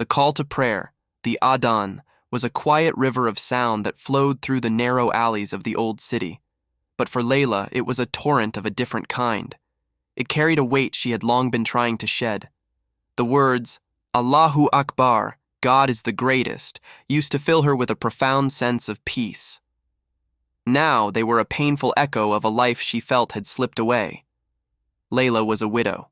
The call to prayer, the adhan, was a quiet river of sound that flowed through the narrow alleys of the old city. But for Layla, it was a torrent of a different kind. It carried a weight she had long been trying to shed. The words, Allahu Akbar, God is the greatest, used to fill her with a profound sense of peace. Now they were a painful echo of a life she felt had slipped away. Layla was a widow.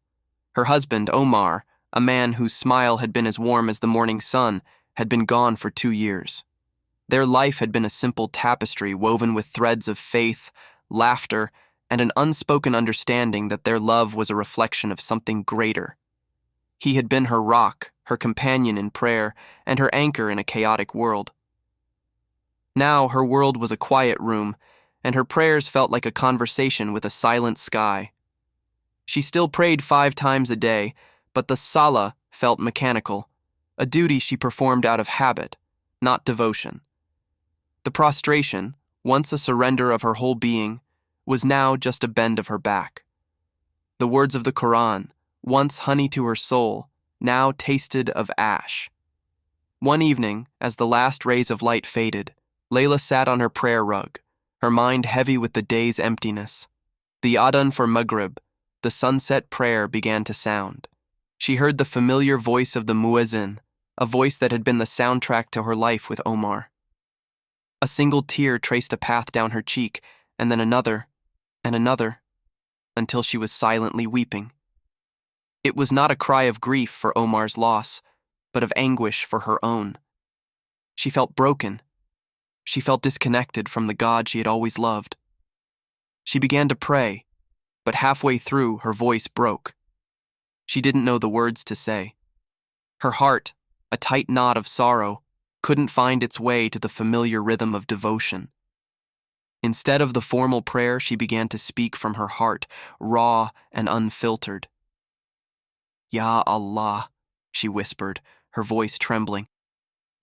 Her husband, Omar, a man whose smile had been as warm as the morning sun, had been gone for 2 years. Their life had been a simple tapestry woven with threads of faith, laughter, and an unspoken understanding that their love was a reflection of something greater. He had been her rock, her companion in prayer, and her anchor in a chaotic world. Now her world was a quiet room, and her prayers felt like a conversation with a silent sky. She still prayed 5 times a day, but the salah felt mechanical, a duty she performed out of habit, not devotion. The prostration, once a surrender of her whole being, was now just a bend of her back. The words of the Quran, once honey to her soul, now tasted of ash. One evening, as the last rays of light faded, Layla sat on her prayer rug, her mind heavy with the day's emptiness. The adhan for Maghrib, the sunset prayer, began to sound. She heard the familiar voice of the muezzin, a voice that had been the soundtrack to her life with Omar. A single tear traced a path down her cheek, and then another, and another, until she was silently weeping. It was not a cry of grief for Omar's loss, but of anguish for her own. She felt broken. She felt disconnected from the God she had always loved. She began to pray, but halfway through her voice broke. She didn't know the words to say. Her heart, a tight knot of sorrow, couldn't find its way to the familiar rhythm of devotion. Instead of the formal prayer, she began to speak from her heart, raw and unfiltered. Ya Allah, she whispered, her voice trembling.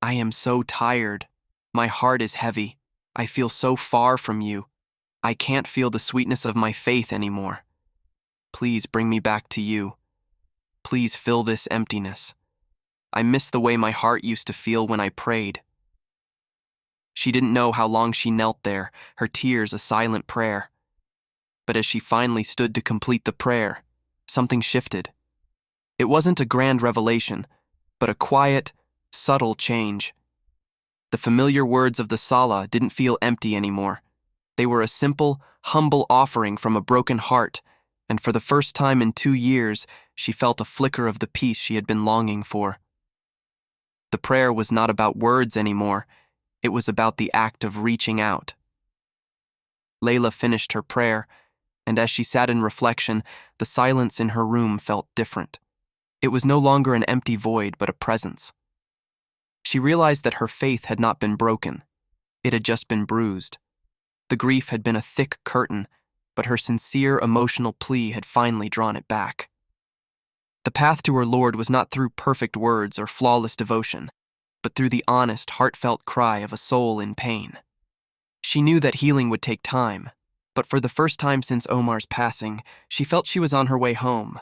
I am so tired. My heart is heavy. I feel so far from you. I can't feel the sweetness of my faith anymore. Please bring me back to you. Please fill this emptiness. I miss the way my heart used to feel when I prayed. She didn't know how long she knelt there, her tears a silent prayer. But as she finally stood to complete the prayer, something shifted. It wasn't a grand revelation, but a quiet, subtle change. The familiar words of the Salah didn't feel empty anymore. They were a simple, humble offering from a broken heart, and for the first time in 2 years, she felt a flicker of the peace she had been longing for. The prayer was not about words anymore. It was about the act of reaching out. Layla finished her prayer, and as she sat in reflection, the silence in her room felt different. It was no longer an empty void, but a presence. She realized that her faith had not been broken. It had just been bruised. The grief had been a thick curtain, but her sincere emotional plea had finally drawn it back. The path to her Lord was not through perfect words or flawless devotion, but through the honest, heartfelt cry of a soul in pain. She knew that healing would take time, but for the first time since Omar's passing, she felt she was on her way home,